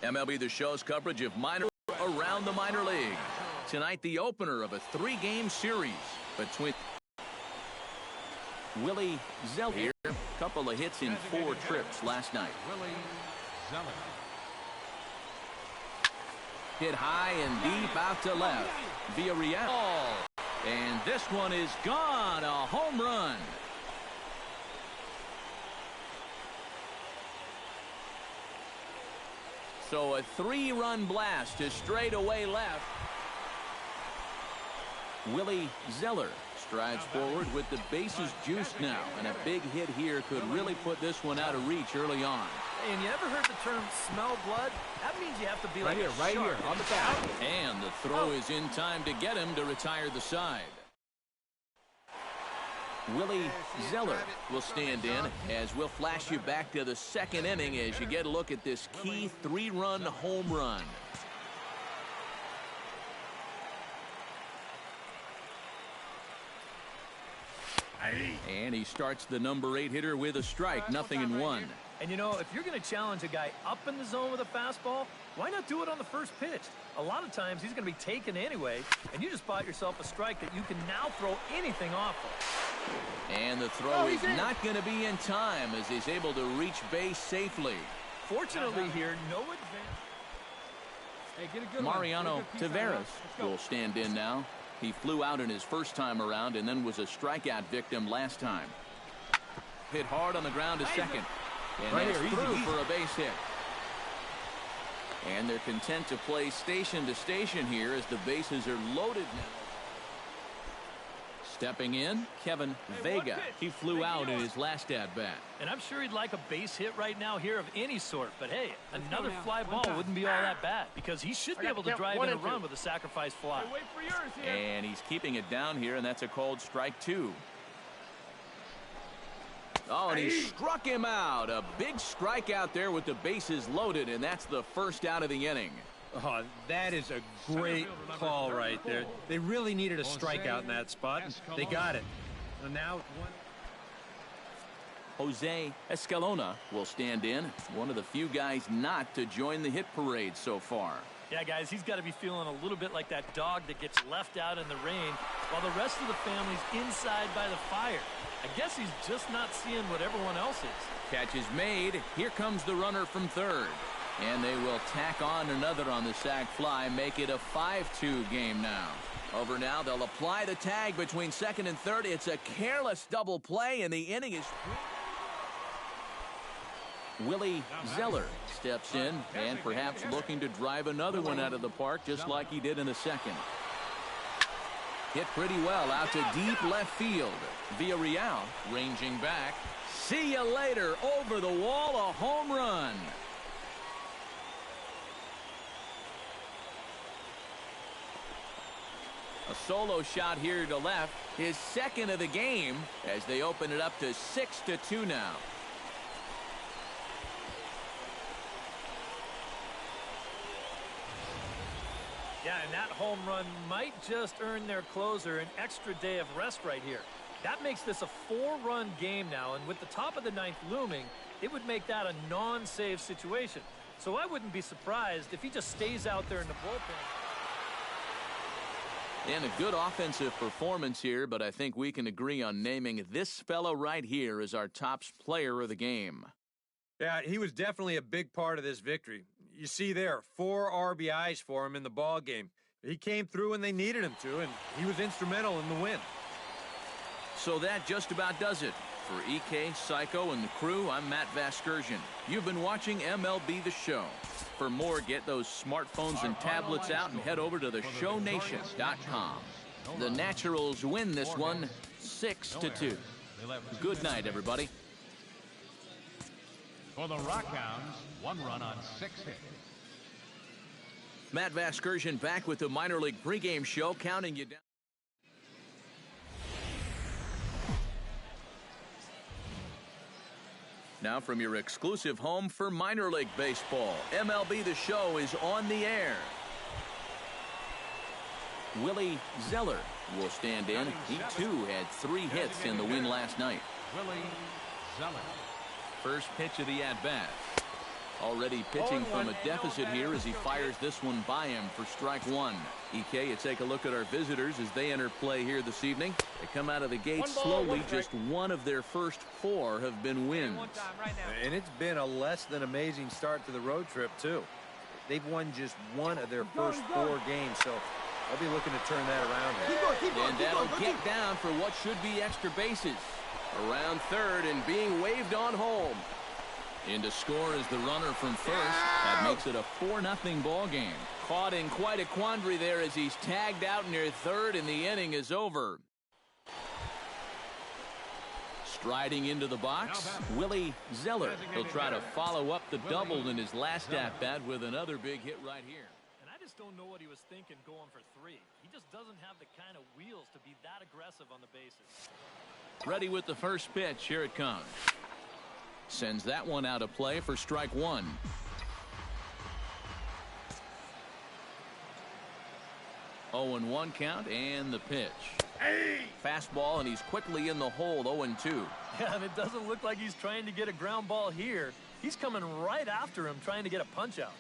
MLB The Show's coverage of minor around the minor league. Tonight, the opener of a 3-game series between Willie Zeller here. A couple of hits in 4 trips last night. Willie Zeller. Hit high and deep out to left. Villarreal. And this one is gone. A home run. So a 3-run blast to straightaway left. Willie Zeller strides forward with the bases juiced now, and a big hit here could really put this one out of reach early on. Hey, and you ever heard the term smell blood? That means you have to be right like here, right here on the bat. And the throw is in time to get him to retire the side. Willie Zeller will stand in as we'll flash you back to the 2nd inning as you get a look at this key 3-run home run. And he starts the number 8 hitter with a strike, 0-1. And you know, if you're going to challenge a guy up in the zone with a fastball, why not do it on the first pitch? A lot of times he's going to be taken anyway, and you just bought yourself a strike that you can now throw anything off of. And the throw is not going to be in time as he's able to reach base safely. Fortunately here, no advantage. Mariano Taveras will stand in now. He flew out in his first time around and then was a strikeout victim last time. Hit hard on the ground to second. And right that's here, through easy. for a base hit. And they're content to play station to station here as the bases are loaded now. Stepping in, Kevin Vega. He flew out in his last at-bat. And I'm sure he'd like a base hit right now here of any sort. But hey, another fly ball wouldn't be all that bad because he should be able to drive in a run with a sacrifice fly. Wait for yours here. And he's keeping it down here, and that's a called strike 2. Oh, and he struck him out. A big strikeout there with the bases loaded, and that's the first out of the inning. Oh, that is a great call right there. They really needed a strikeout in that spot, and they got it. And now Jose Escalona will stand in. One of the few guys not to join the hit parade so far. Yeah, guys, he's got to be feeling a little bit like that dog that gets left out in the rain while the rest of the family's inside by the fire. I guess he's just not seeing what everyone else is. Catch is made. Here comes the runner from third. And they will tack on another on the sac fly, make it a 5-2 game now. Over now, they'll apply the tag between second and third. It's a careless double play, and the inning is... Willie Zeller steps in and perhaps looking to drive another one out of the park just like he did in the second. Hit pretty well out to deep left field. Villarreal ranging back. See you later. Over the wall, a home run. A solo shot here to left. His second of the game as they open it up to 6-2 now. Yeah, and that home run might just earn their closer an extra day of rest right here. That makes this a 4-run game now, and with the top of the 9th looming, it would make that a non-save situation. So I wouldn't be surprised if he just stays out there in the bullpen. And a good offensive performance here, but I think we can agree on naming this fellow right here as our top player of the game. yeah, he was definitely a big part of this victory. You see there, 4 RBIs for him in the ball game. He came through when they needed him to, and he was instrumental in the win. So that just about does it. For EK, Psycho, and the crew, I'm Matt Vasgersian. You've been watching MLB The Show. For more, get those smartphones and tablets out and head over to theshownation.com. The Naturals win this one 6-2. Good night, everybody. For the Rockhounds, 1 run on 6 hits. Matt Vasgersian back with the minor league pregame show, counting you down. Now from your exclusive home for minor league baseball, MLB The Show is on the air. Willie Zeller will stand in. He too had 3 hits in the win last night. Willie Zeller. First pitch of the at-bat. Already pitching from a deficit here as he fires this one by him for strike one. EK, you take a look at our visitors as they enter play here this evening. They come out of the gate slowly. Just one of their first four have been wins. And it's been a less than amazing start to the road trip, too. They've won just one of their first four games, so they'll be looking to turn that around here. And that'll get down for what should be extra bases. Around third and being waved on home. In to score is the runner from first. That makes it a 4-0 ball game. Caught in quite a quandary there as he's tagged out near third and the inning is over. Striding into the box, Willie Zeller. He'll try to follow up the double in his last at-bat with another big hit right here. And I just don't know what he was thinking going for three. He just doesn't have the kind of wheels to be that aggressive on the bases. Ready with the first pitch. Here it comes. Sends that one out of play for strike one. Oh, and 1 count and the pitch. Fastball, and he's quickly in the hole. 0-2. Yeah, and it doesn't look like he's trying to get a ground ball here. He's coming right after him, trying to get a punch out.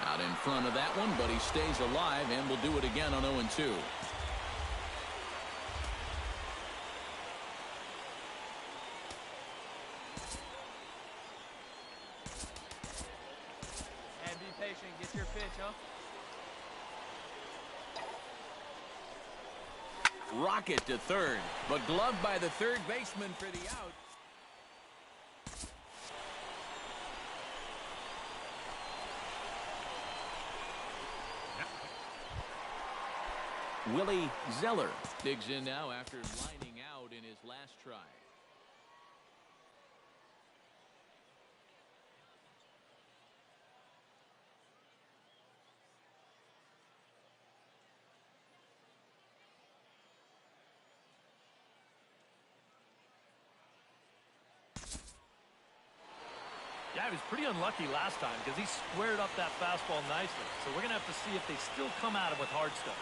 Out in front of that one, but he stays alive and will do it again on 0-2. And be patient. Get your pitch, huh? Rocket to third, but gloved by the third baseman for the out. Willie Zeller digs in now after lining out in his last try. Yeah, he was pretty unlucky last time because he squared up that fastball nicely. So we're going to have to see if they still come at him with hard stuff.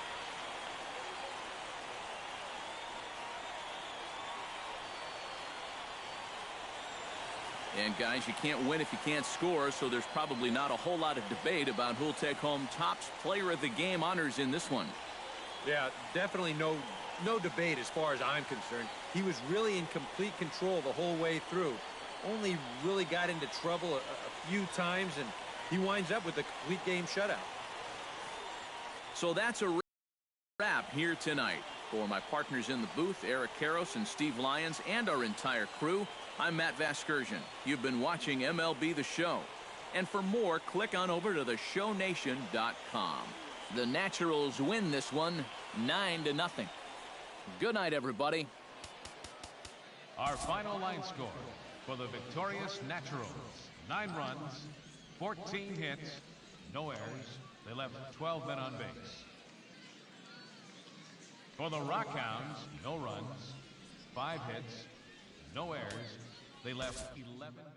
And guys, you can't win if you can't score, so there's probably not a whole lot of debate about who'll take home Topps Player of the Game honors in this one. Yeah, definitely no debate as far as I'm concerned. He was really in complete control the whole way through. Only really got into trouble a few times, and he winds up with a complete game shutout. So that's a wrap here tonight. For my partners in the booth, Eric Karros and Steve Lyons, and our entire crew, I'm Matt Vasgersian. You've been watching MLB The Show. And for more, click on over to theshownation.com. The Naturals win this one 9-0. Good night, everybody. Our final line score for the victorious Naturals: 9 runs, 14 hits, no errors. They left 12 men on base. For the Rockhounds, no runs, 5 hits, no errors. They left 11 men on base.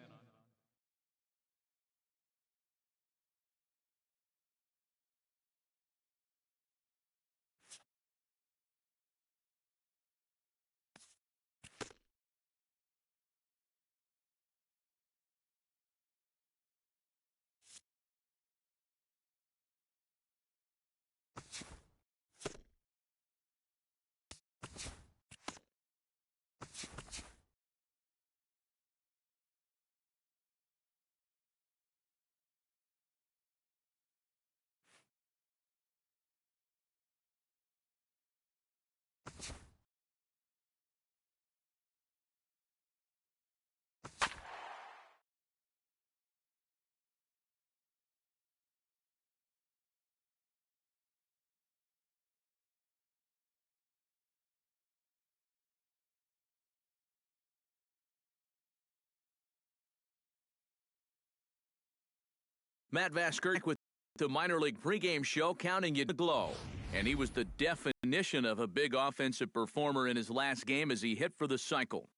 Matt Vasgersian with the minor league pregame show, counting you to glow. And he was the definition of a big offensive performer in his last game as he hit for the cycle.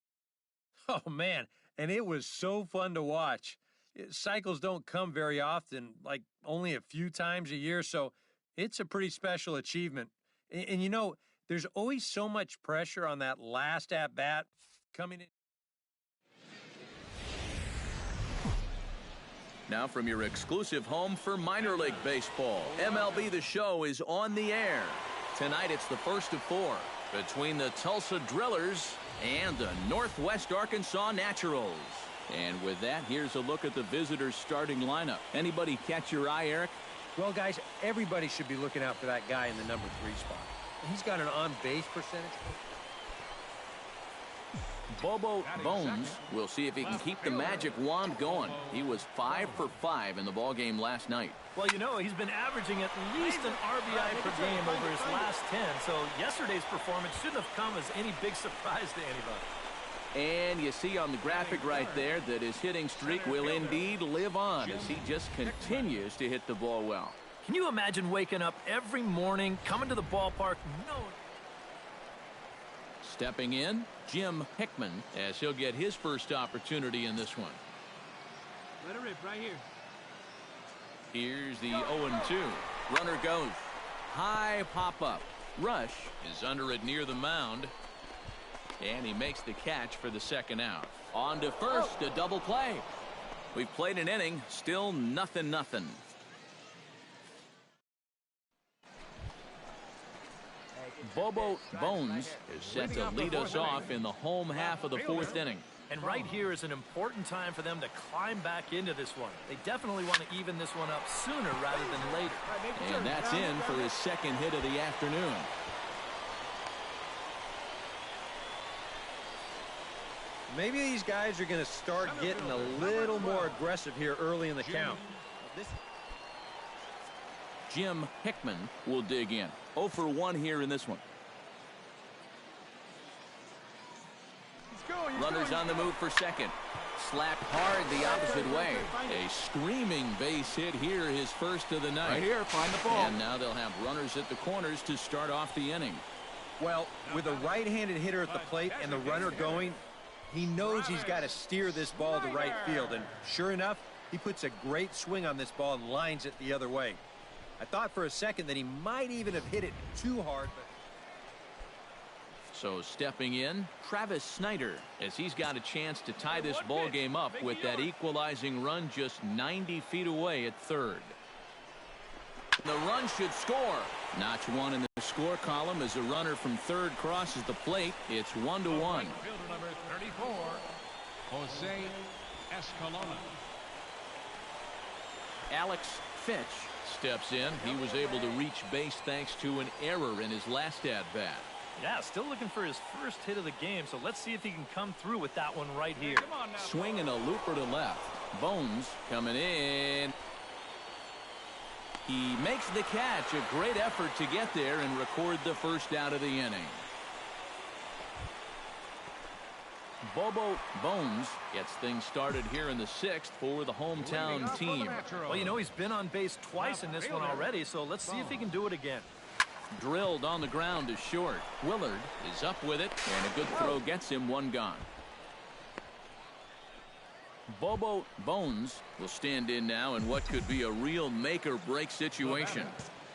Oh, man, and it was so fun to watch. Cycles don't come very often, like only a few times a year, so it's a pretty special achievement. And you know, There's always so much pressure on that last at-bat coming in. Now from your exclusive home for minor league baseball, MLB The Show is on the air. Tonight it's the first of 4 between the Tulsa Drillers and the Northwest Arkansas Naturals. And with that, here's a look at the visitors' starting lineup. Anybody catch your eye, Eric? Well, guys, everybody should be looking out for that guy in the number 3 spot. He's got an on-base percentage. Bobo Bones will see if he can keep the magic wand going. He was 5 for 5 in the ballgame last night. Well, you know, he's been averaging at least an RBI per game over his last 10, so yesterday's performance shouldn't have come as any big surprise to anybody. And you see on the graphic right there that his hitting streak will indeed live on as he just continues to hit the ball well. Can you imagine waking up every morning, coming to the ballpark, Stepping in, Jim Hickman, as he'll get his first opportunity in this one. Let it rip right here. Here's the 0-2. Runner goes. High pop-up. Rush is under it near the mound. And he makes the catch for the second out. On to first, a double play. We've played an inning, still nothing. Bobo Bones is set to lead us off in the home half of the 4th inning. And right here is an important time for them to climb back into this one. They definitely want to even this one up sooner rather than later. And that's in for his second hit of the afternoon. Maybe these guys are going to start getting a little more aggressive here early in the count. Jim Hickman will dig in. 0 for 1 here in this one. Runners on the move for second. Slapped hard the opposite way. A screaming base hit here, his first of the night. Right here, find the ball. And now they'll have runners at the corners to start off the inning. Well, with a right-handed hitter at the plate and the runner going, he knows he's got to steer this ball to right field. And sure enough, he puts a great swing on this ball and lines it the other way. I thought for a second that he might even have hit it too hard. So stepping in, Travis Snyder, as he's got a chance to tie this ball game up with that equalizing run just 90 feet away at third. The run should score. Notch 1 in the score column as a runner from third crosses the plate. It's 1-1. Fielder number 34, Jose Escalona. Alex Fitch steps in. He was able to reach base thanks to an error in his last at-bat. Yeah, still looking for his first hit of the game, so let's see if he can come through with that one right here. Swinging a looper to left. Bones coming in. He makes the catch. A great effort to get there and record the first out of the inning. Bobo Bones gets things started here in the 6th for the hometown team. Well, you know, he's been on base twice in this one already, so let's see if he can do it again. Drilled on the ground to short. Willard is up with it, and a good throw gets him one gone. Bobo Bones will stand in now in what could be a real make-or-break situation.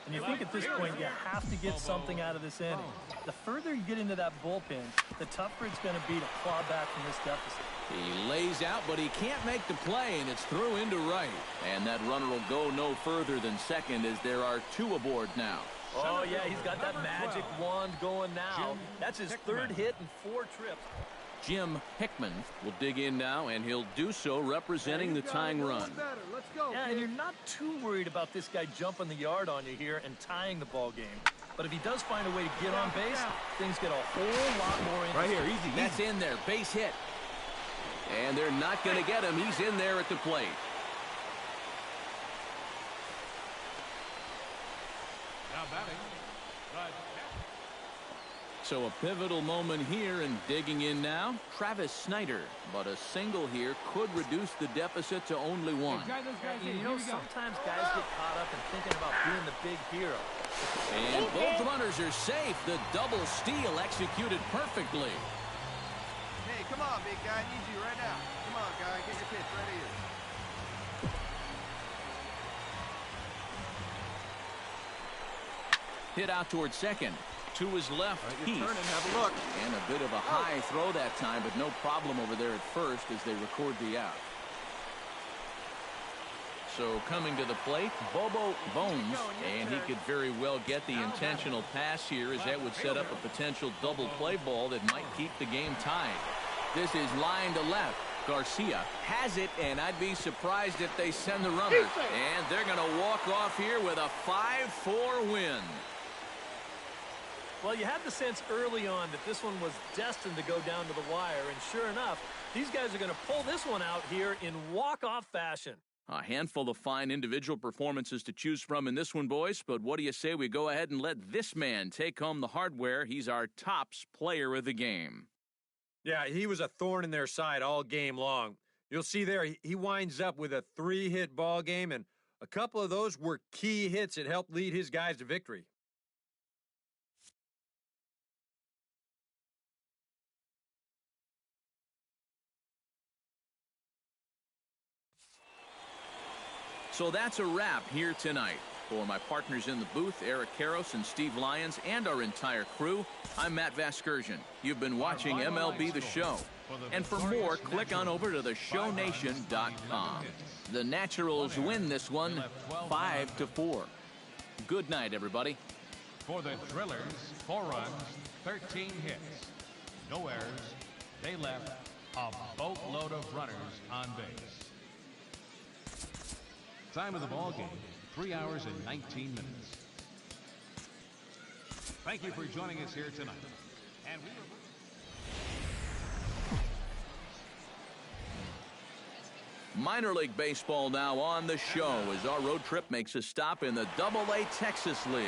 And you think at this point you have to get something out of this inning. The further you get into that bullpen, the tougher it's going to be to claw back from this deficit. He lays out, but he can't make the play, and it's through into right. And that runner will go no further than second as there are 2 aboard now. Oh, yeah, he's got that magic wand going now. That's his third hit in 4 trips. Jim Hickman will dig in now, and he'll do so representing the tying run. Yeah, and you're not too worried about this guy jumping the yard on you here and tying the ball game. But if he does find a way to get on base, things get a whole lot more interesting. Right here, easy. That's in there, base hit. And they're not going to get him. He's in there at the plate. Now batting. So a pivotal moment here, and digging in now, Travis Snyder. But a single here could reduce the deficit to only 1. You know, sometimes guys get caught up in thinking about being the big hero. And both runners are safe. The double steal executed perfectly. Hey, come on, big guy. I need you right now. Come on, guy. Get your pitch right here. Hit out towards second. to his left, Your Heath. turn and have a look. And a bit of a high throw that time, but no problem over there at first as they record the out. So coming to the plate, Bobo Bones, and he could very well get the intentional pass here as that would set up a potential double play ball that might keep the game tied. This is line to left. Garcia has it, and I'd be surprised if they send the runner. And they're going to walk off here with a 5-4 win. Well, you had the sense early on that this one was destined to go down to the wire, and sure enough, these guys are going to pull this one out here in walk-off fashion. A handful of fine individual performances to choose from in this one, boys, but what do you say we go ahead and let this man take home the hardware? He's our tops player of the game. Yeah, he was a thorn in their side all game long. You'll see there, he winds up with a 3-hit ball game, and a couple of those were key hits that helped lead his guys to victory. So that's a wrap here tonight. For my partners in the booth, Eric Karros and Steve Lyons, and our entire crew, I'm Matt Vasgersian. You've been watching MLB The Show. And for more, click on over to theshownation.com. The Naturals win this one 5-4. Good night, everybody. For the Drillers, 4 runs, 13 hits, no errors. They left a boatload of runners on base. Time of the ball game, 3 hours and 19 minutes. Thank you for joining us here tonight. And Minor League Baseball now on the show as our road trip makes a stop in the Double-A Texas League.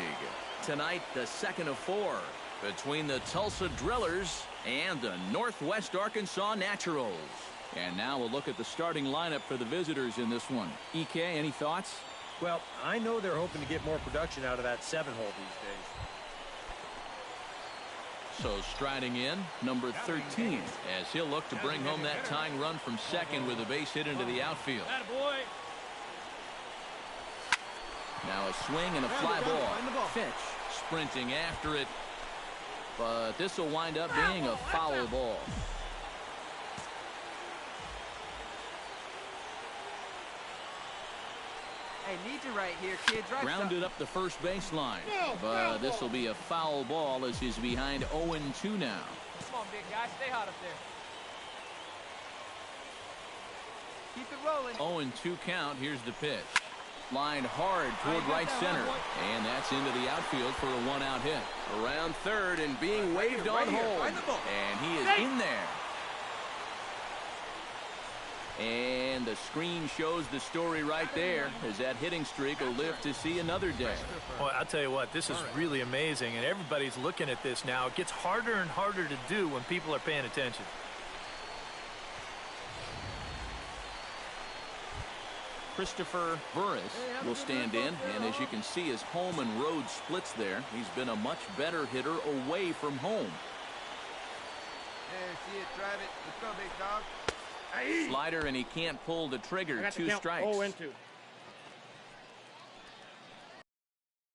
Tonight, the second of 4 between the Tulsa Drillers and the Northwest Arkansas Naturals. And now we'll look at the starting lineup for the visitors in this one. EK, any thoughts? Well, I know they're hoping to get more production out of that 7-hole these days. So striding in, number 13, as he'll look to bring home that tying run from second with a base hit into the outfield. Attaboy. Now a swing and a fly ball. Finch sprinting after it, but this will wind up being a foul ball. Hey, need you right here, kid. Grounded up the first baseline, but this will be a foul ball as he's behind 0-2 now. Come on, big guy. Stay hot up there. Keep it rolling. 0-2 count. Here's the pitch. Lined hard toward right center. And that's into the outfield for a 1-out hit. Around third and being waved on home. And he is in there. And the screen shows the story right there as that hitting streak will live to see another day. Boy, I'll tell you what, this is really amazing, and everybody's looking at this now. It gets harder and harder to do when people are paying attention. Christopher Burris will stand in, and as you can see, his home and road splits there. He's been a much better hitter away from home. There, see it, drive it. Let's go, big dog. Slider, and he can't pull the trigger. 2 strikes. 0-2.